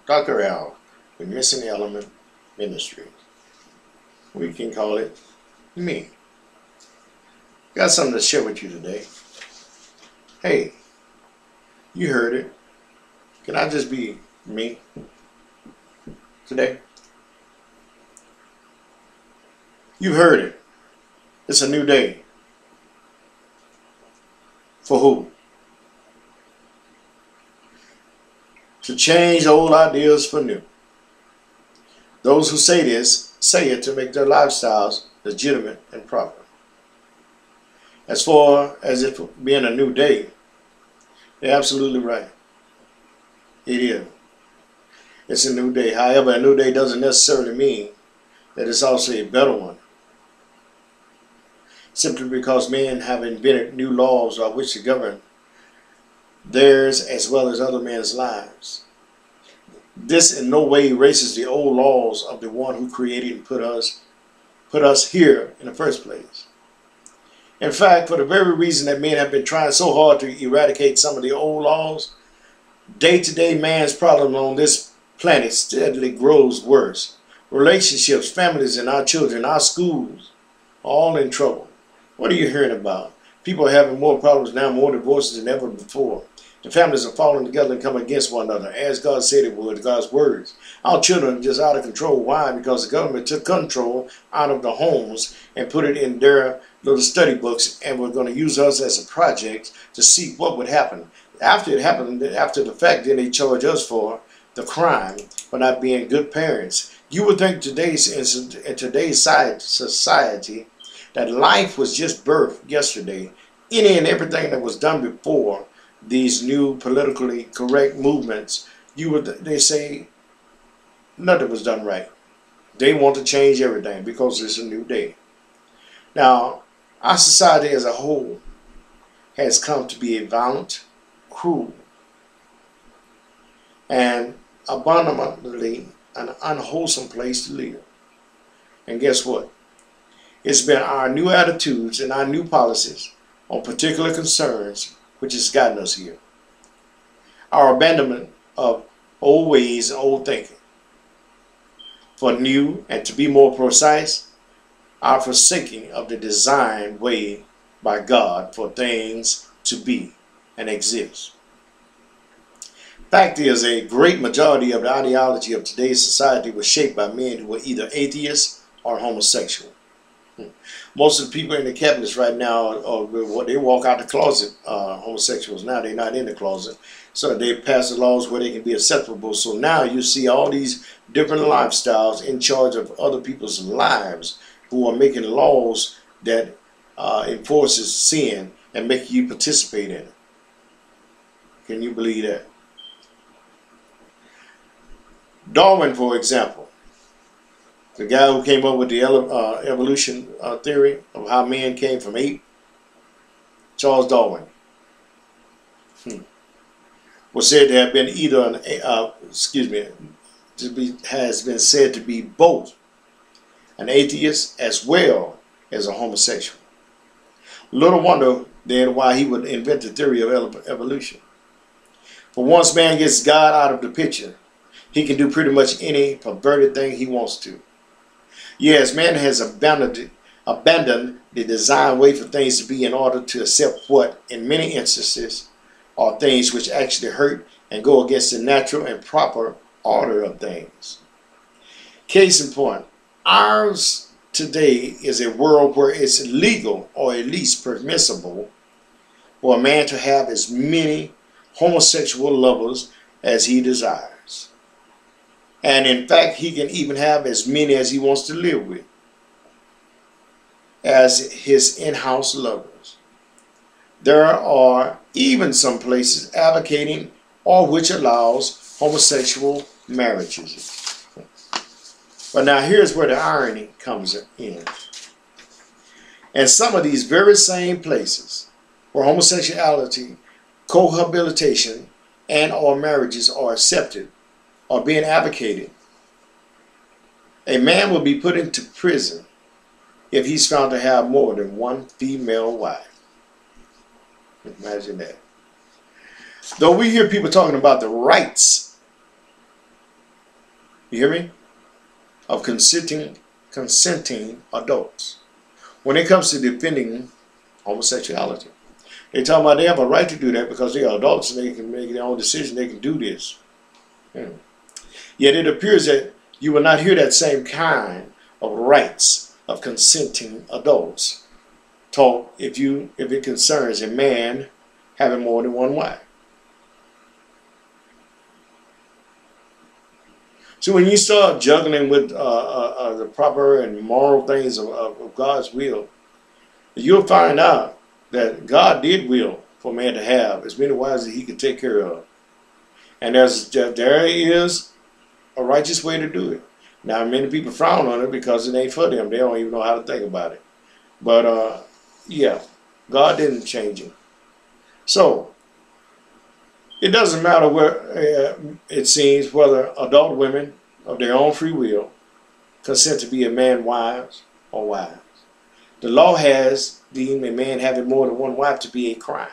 Dr. Al with Missing Element Ministries. We can call it me. Got something to share with you today. Hey, you heard it. Can I just be me today? You heard it. It's a new day. For who? To change old ideas for new. Those who say this, say it to make their lifestyles legitimate and proper. As far as it being a new day, they're absolutely right. It is. It's a new day. However, a new day doesn't necessarily mean that it's also a better one. Simply because men have invented new laws by which to govern theirs as well as other men's lives. This in no way erases the old laws of the one who created and put us here in the first place. In fact, for the very reason that men have been trying so hard to eradicate some of the old laws, day-to-day man's problem on this planet steadily grows worse. Relationships, families, and our children, our schools, are all in trouble. What are you hearing about? People are having more problems now, more divorces than ever before. The families are falling together and coming against one another, as God said it would, God's words. Our children are just out of control. Why? Because the government took control out of the homes and put it in their little study books, and we're going to use us as a project to see what would happen. After it happened, after the fact, then they charge us for the crime for not being good parents. You would think in today's society that life was just birthed yesterday. Any and everything that was done before these new politically correct movements, they say nothing was done right. They want to change everything because it's a new day. Now, our society as a whole has come to be a violent, cruel, and abominably an unwholesome place to live. And guess what? It's been our new attitudes and our new policies on particular concerns which has gotten us here. Our abandonment of old ways and old thinking. For new, and to be more precise, our forsaking of the designed way by God for things to be and exist. Fact is, a great majority of the ideology of today's society was shaped by men who were either atheists or homosexual. Most of the people in the cabinets right now, they walk out the closet, homosexuals. Now they're not in the closet. So they pass the laws where they can be acceptable. So now you see all these different lifestyles in charge of other people's lives who are making laws that enforces sin and make you participate in it. Can you believe that? Darwin, for example, the guy who came up with the evolution theory of how man came from ape, Charles Darwin, was said to have been either has been said to be both an atheist as well as a homosexual. Little wonder then why he would invent the theory of evolution. For once man gets God out of the picture, he can do pretty much any perverted thing he wants to. Yes, man has abandoned the design way for things to be in order to accept what, in many instances, are things which actually hurt and go against the natural and proper order of things. Case in point, ours today is a world where it's legal, or at least permissible, for a man to have as many homosexual lovers as he desires. And in fact, he can even have as many as he wants to live with as his in-house lovers. There are even some places advocating or which allows homosexual marriages. But now here's where the irony comes in. And some of these very same places where homosexuality, cohabitation, and or marriages are accepted, are being advocated, a man will be put into prison if he's found to have more than one female wife. Imagine that. Though we hear people talking about the rights You hear me? Of consenting adults. When it comes to defending homosexuality, they talk about they have a right to do that because they are adults and they can make their own decision. They can do this. Yet it appears that you will not hear that same kind of rights of consenting adults talk if it concerns a man having more than one wife. So when you start juggling with the proper and moral things of God's will, you'll find out that God did will for man to have as many wives as he could take care of. And there is a righteous way to do it. Now, many people frown on it because it ain't for them. They don't even know how to think about it. But, yeah, God didn't change it. So, it doesn't matter where, it seems, whether adult women of their own free will consent to be a man's wives or wives. The law has deemed a man having more than one wife to be a crime.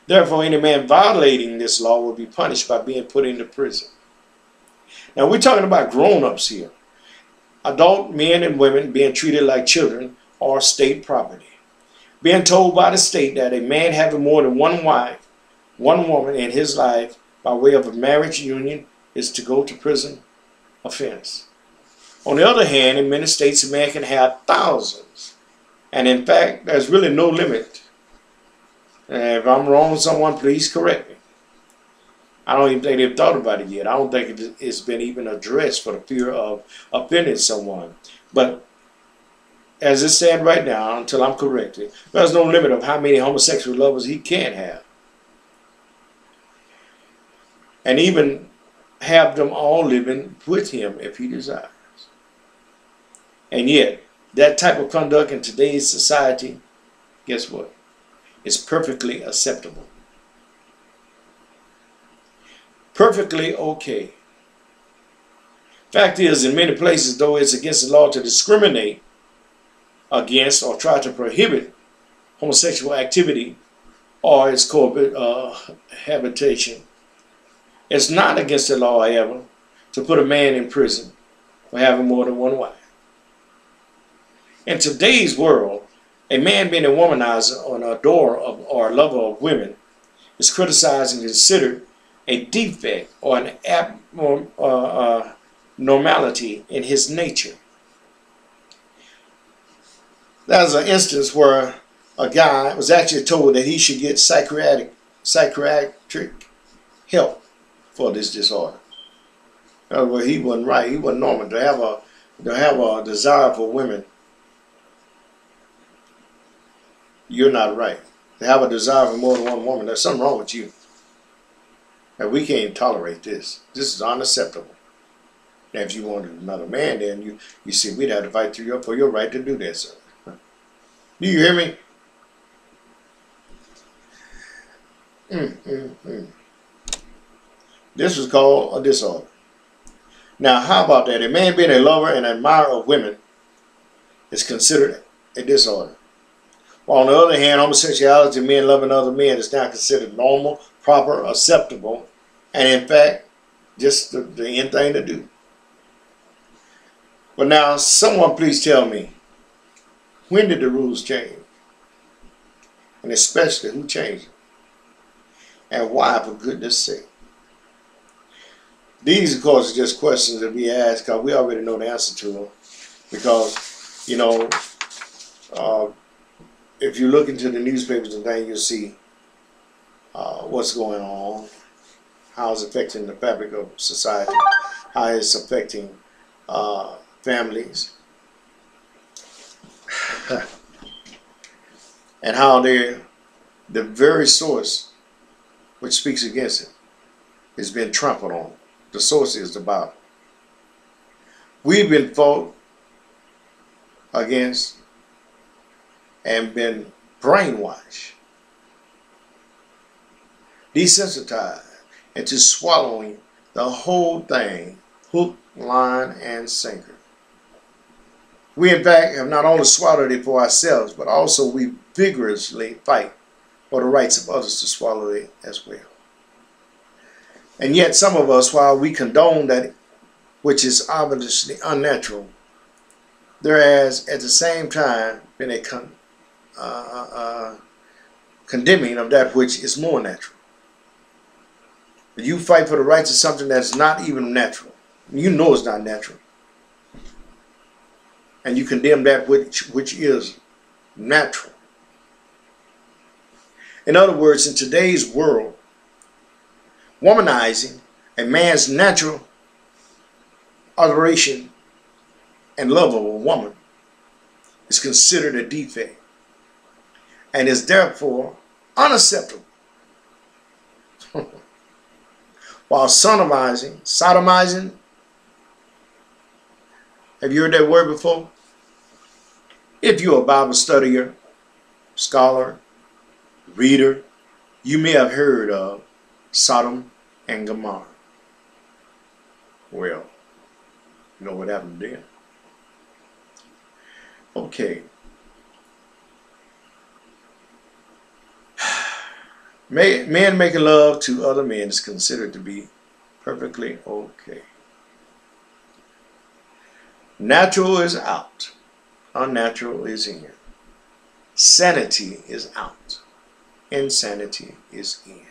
Therefore, any man violating this law will be punished by being put into prison. Now, we're talking about grown-ups here. Adult men and women being treated like children or state property. Being told by the state that a man having more than one wife, one woman in his life by way of a marriage union is to go to prison offense. On the other hand, in many states, a man can have thousands. And in fact, there's really no limit. If I'm wrong, someone please correct me. I don't even think they've thought about it yet. I don't think it's been even addressed for the fear of offending someone. But as it stands right now, until I'm corrected, there's no limit of how many homosexual lovers he can have. And even have them all living with him if he desires. And yet, that type of conduct in today's society, guess what? It's perfectly acceptable. Perfectly okay. Fact is, in many places, though it's against the law to discriminate against or try to prohibit homosexual activity or its cohabitation, it's not against the law, however, to put a man in prison for having more than one wife. In today's world, a man being a womanizer or an adorer of, or a lover of women is criticized and considered a defect or an abnormality in his nature. There's an instance where a guy was actually told that he should get psychiatric help for this disorder. Well, he wasn't right. He wasn't normal to have a desire for women. You're not right. To have a desire for more than one woman, there's something wrong with you. And we can't tolerate this. This is unacceptable. Now, if you wanted another man, then you see, we'd have to fight for your right to do this. Do you hear me? This was called a disorder. Now, how about that? A man being a lover and admirer of women is considered a disorder. While on the other hand, homosexuality, men loving other men, is now considered normal, proper, acceptable, and in fact, just the end thing to do. But now, someone please tell me, when did the rules change? And especially, who changed them? And why, for goodness sake? These, of course, are just questions that we ask because we already know the answer to them. Because, you know, if you look into the newspapers and things, you'll see what's going on, how it's affecting the fabric of society, how it's affecting families, and how the very source which speaks against it has been trampled on. The source is the Bible. We've been fought against and been brainwashed, desensitized into swallowing the whole thing, hook, line, and sinker. We, in fact, have not only swallowed it for ourselves, but also we vigorously fight for the rights of others to swallow it as well. And yet some of us, while we condone that which is obviously unnatural. There has at the same time been a condemning of that which is more natural. You fight for the rights of something that's not even natural. You know it's not natural. And you condemn that which is natural. In other words, in today's world, womanizing a man's natural adoration and love of a woman is considered a defect and is therefore unacceptable. While sodomizing, have you heard that word before? If you're a Bible studier, scholar, reader, you may have heard of Sodom and Gomorrah. Well, you know what happened then. Okay. Men making love to other men is considered to be perfectly okay. Natural is out. Unnatural is in. Sanity is out. Insanity is in.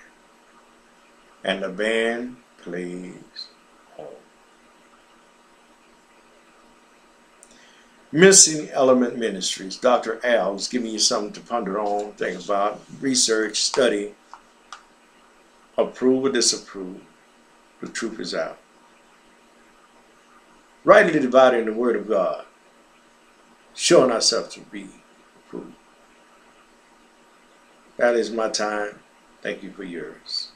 And the band plays on. Missing Element Ministries. Dr. Al is giving you something to ponder on, think about, research, study, approve or disapprove. The truth is out. Rightly dividing the Word of God, showing ourselves to be approved. That is my time. Thank you for yours.